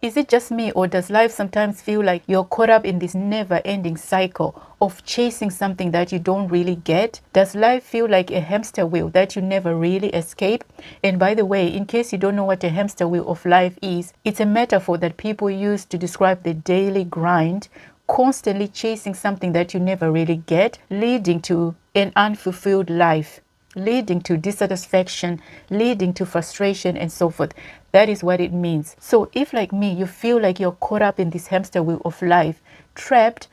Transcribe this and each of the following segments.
Is it just me, or does life sometimes feel like you're caught up in this never-ending cycle of chasing something that you don't really get? Does life feel like a hamster wheel that you never really escape? And by the way, in case you don't know what a hamster wheel of life is, it's a metaphor that people use to describe the daily grind, constantly chasing something that you never really get, leading to an unfulfilled life, leading to dissatisfaction, leading to frustration, and so forth. That is what it means. So if, like me, you feel like you're caught up in this hamster wheel of life, trapped,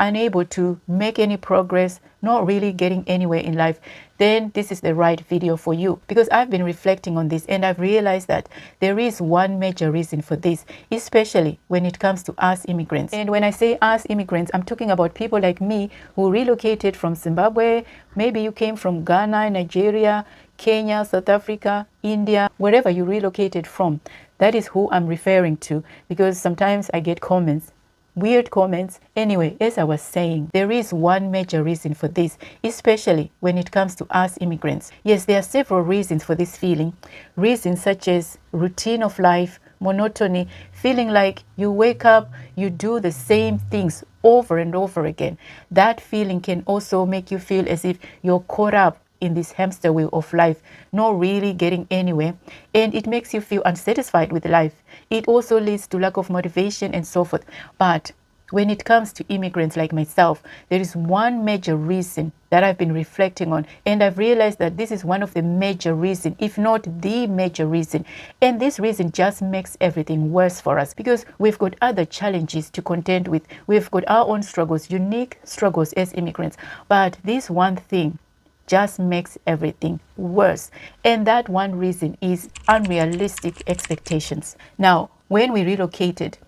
unable to make any progress, not really getting anywhere in life, then this is the right video for you. Because I've been reflecting on this and I've realized that there is one major reason for this, especially when it comes to us immigrants. And when I say us immigrants, I'm talking about people like me who relocated from Zimbabwe. Maybe you came from Ghana, Nigeria, Kenya, South Africa, India, wherever you relocated from. That is who I'm referring to, because sometimes I get comments, weird comments. Anyway, as I was saying, there is one major reason for this, especially when it comes to us immigrants. Yes, there are several reasons for this feeling. Reasons such as routine of life, monotony, feeling like you wake up, you do the same things over and over again. That feeling can also make you feel as if you're caught up in this hamster wheel of life, not really getting anywhere, and it makes you feel unsatisfied with life. It also leads to lack of motivation and so forth. But when it comes to immigrants like myself, there is one major reason that I've been reflecting on, and I've realized that this is one of the major reasons, if not the major reason. And this reason just makes everything worse for us, because we've got other challenges to contend with. We've got our own struggles, unique struggles as immigrants. But this one thing just makes everything worse. And that one reason is unrealistic expectations. Now, when we relocated,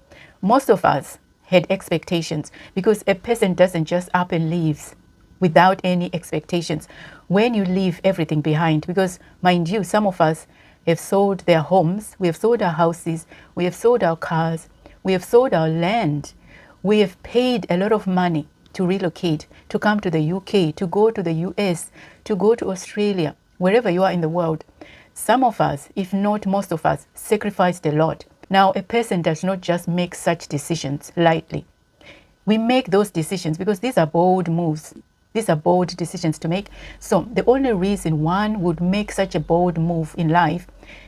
most of us had expectations, because a person doesn't just up and leaves without any expectations. When you leave everything behind, because mind you, some of us have sold their homes, we have sold our houses, we have sold our cars, we have sold our land, we have paid a lot of money to relocate, to come to the UK, to go to the US, to go to Australia, wherever you are in the world. Some of us, if not most of us, sacrificed a lot. Now, a person does not just make such decisions lightly. We make those decisions because these are bold moves. These are bold decisions to make. So the only reason one would make such a bold move in life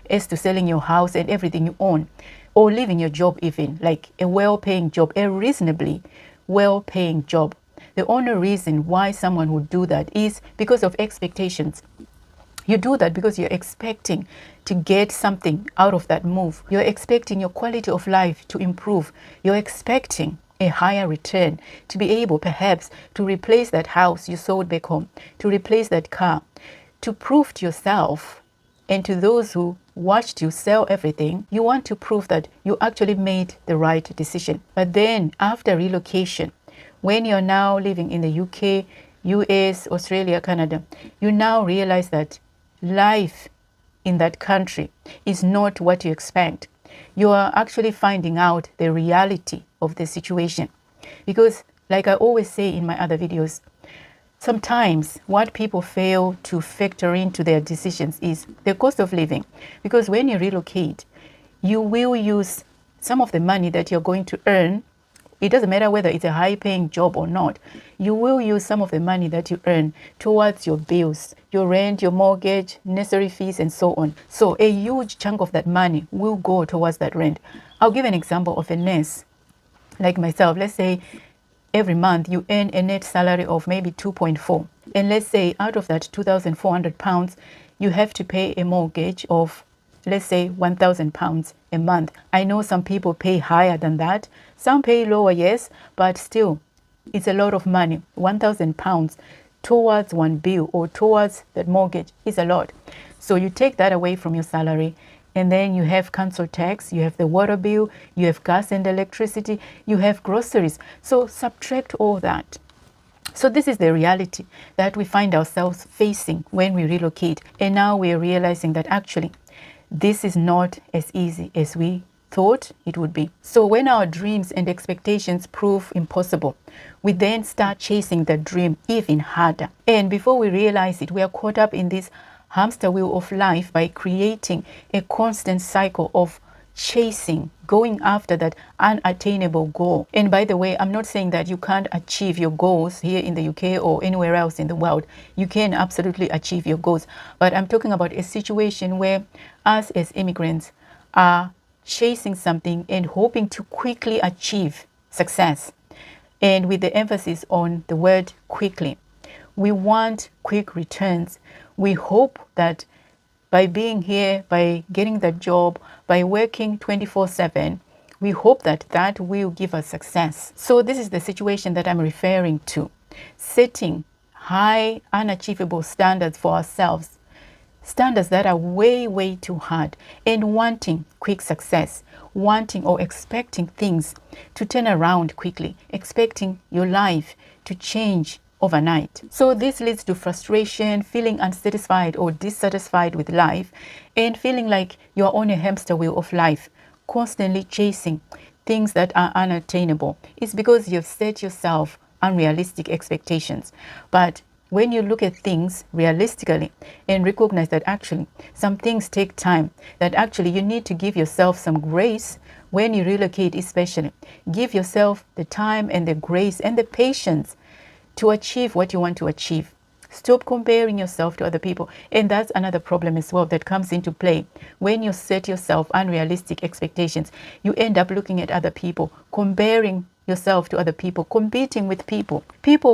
is to selling your house and everything you own, or leaving your job even, like a well-paying job, a reasonably well-paying job. The only reason why someone would do that is because of expectations. You do that because you're expecting to get something out of that move. You're expecting your quality of life to improve. You're expecting a higher return, to be able perhaps to replace that house you sold back home, to replace that car, to prove to yourself and to those who watched you sell everything. You want to prove that you actually made the right decision. But then after relocation, when you're now living in the UK, US, Australia, Canada, you now realize that life in that country is not what you expect. You are actually finding out the reality of the situation. Because, like I always say in my other videos, sometimes what people fail to factor into their decisions is the cost of living. Because when you relocate, you will use some of the money that you're going to earn. It doesn't matter whether it's a high-paying job or not. You will use some of the money that you earn towards your bills, your rent, your mortgage, necessary fees, and so on. So a huge chunk of that money will go towards that rent. I'll give an example of a nurse like myself. Let's say every month you earn a net salary of maybe 2.4. And let's say out of that 2,400 pounds, you have to pay a mortgage of, let's say, 1,000 pounds a month. I know some people pay higher than that. Some pay lower, yes, but still, it's a lot of money. 1,000 pounds towards one bill or towards that mortgage is a lot. So you take that away from your salary, and then you have council tax, you have the water bill, you have gas and electricity, you have groceries. So subtract all that. So this is the reality that we find ourselves facing when we relocate. And now we're realizing that actually, this is not as easy as we thought it would be. So when our dreams and expectations prove impossible, we then start chasing the dream even harder. And before we realize it, we are caught up in this hamster wheel of life by creating a constant cycle of chasing, going after that unattainable goal. And by the way, I'm not saying that you can't achieve your goals here in the UK or anywhere else in the world. You can absolutely achieve your goals. But I'm talking about a situation where us as immigrants are chasing something and hoping to quickly achieve success. And with the emphasis on the word quickly. We want quick returns. We hope that by being here, by getting that job, by working 24/7, we hope that that will give us success. So this is the situation that I'm referring to. Setting high, unachievable standards for ourselves. Standards that are way, way too hard, and wanting quick success, wanting or expecting things to turn around quickly, expecting your life to change overnight. So this leads to frustration, feeling unsatisfied or dissatisfied with life, and feeling like you're on a hamster wheel of life, constantly chasing things that are unattainable. It's because you've set yourself unrealistic expectations. But when you look at things realistically and recognize that actually some things take time, that actually you need to give yourself some grace when you relocate, especially give yourself the time and the grace and the patience to achieve what you want to achieve. Stop comparing yourself to other people. And that's another problem as well that comes into play. When you set yourself unrealistic expectations, you end up looking at other people, comparing yourself to other people, competing with people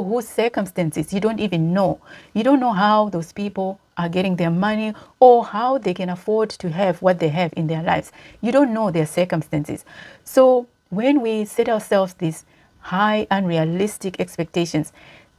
whose circumstances you don't even know. You don't know how those people are getting their money or how they can afford to have what they have in their lives. You don't know their circumstances. So when we set ourselves these high unrealistic expectations,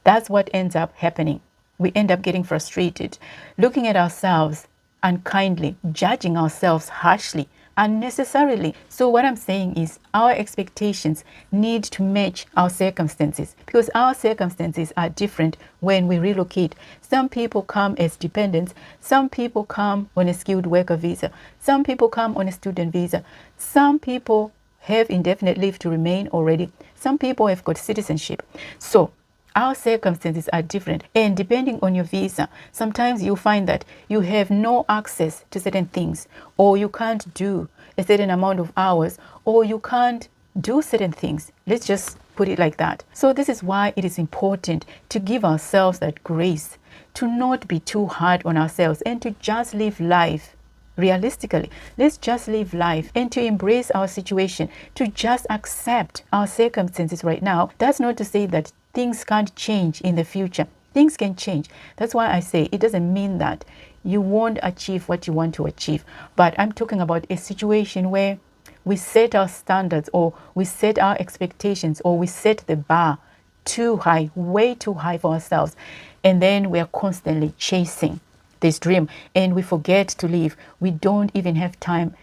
that's what ends up happening. We end up getting frustrated, looking at ourselves unkindly, judging ourselves harshly, unnecessarily. So what I'm saying is our expectations need to match our circumstances, because our circumstances are different when we relocate. Some people come as dependents, some people come on a skilled worker visa, some people come on a student visa, some people have indefinite leave to remain already, some people have got citizenship. So our circumstances are different, and depending on your visa, sometimes you find that you have no access to certain things, or you can't do a certain amount of hours, or you can't do certain things. Let's just put it like that. So this is why it is important to give ourselves that grace, to not be too hard on ourselves, and to just live life realistically. Let's just live life and to embrace our situation, to just accept our circumstances right now. That's not to say that things can't change in the future. Things can change. That's why I say it doesn't mean that you won't achieve what you want to achieve. But I'm talking about a situation where we set our standards, or we set our expectations, or we set the bar too high, way too high for ourselves. And then we are constantly chasing this dream and we forget to live. We don't even have time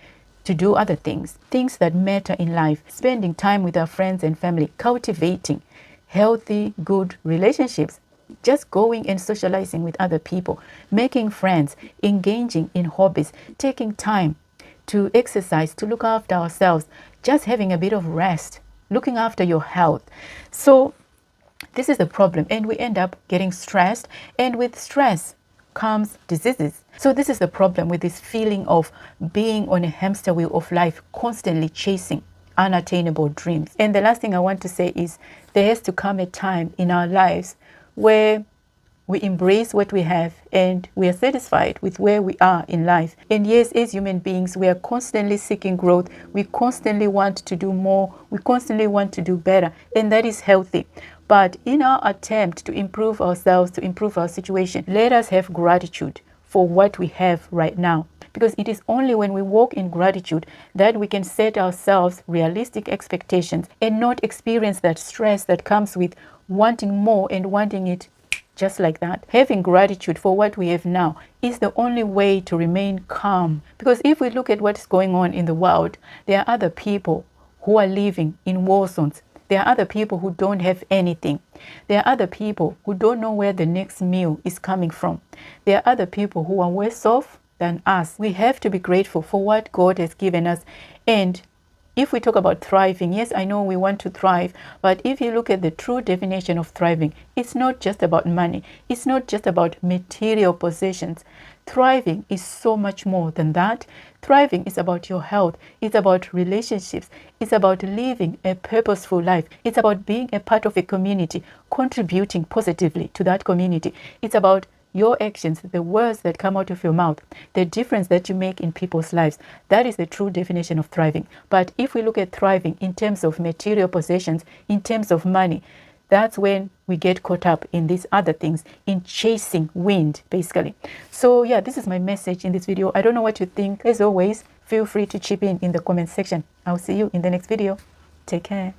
to do other things that matter in life, spending time with our friends and family, cultivating healthy, good relationships, just going and socializing with other people, making friends, engaging in hobbies, taking time to exercise, to look after ourselves, just having a bit of rest, looking after your health. So this is the problem, and we end up getting stressed, and with stress comes diseases. So this is the problem with this feeling of being on a hamster wheel of life, constantly chasing unattainable dreams. And the last thing I want to say is there has to come a time in our lives where we embrace what we have and we are satisfied with where we are in life. And yes, as human beings, we are constantly seeking growth. We constantly want to do more. We constantly want to do better. And that is healthy. But in our attempt to improve ourselves, to improve our situation, let us have gratitude for what we have right now. Because it is only when we walk in gratitude that we can set ourselves realistic expectations and not experience that stress that comes with wanting more and wanting it just like that. Having gratitude for what we have now is the only way to remain calm. Because if we look at what's going on in the world, there are other people who are living in war zones. There are other people who don't have anything. There are other people who don't know where the next meal is coming from. There are other people who are worse off than us. We have to be grateful for what God has given us and If we talk about thriving, yes, I know we want to thrive, but if you look at the true definition of thriving, it's not just about money. It's not just about material possessions. Thriving is so much more than that. Thriving is about your health. It's about relationships. It's about living a purposeful life. It's about being a part of a community, contributing positively to that community. It's about your actions, the words that come out of your mouth, the difference that you make in people's lives. That is the true definition of thriving. But if we look at thriving in terms of material possessions, in terms of money, that's when we get caught up in these other things, in chasing wind, basically. So yeah, this is my message in this video. I don't know what you think. As always, feel free to chip in the comment section. I'll see you in the next video. Take care.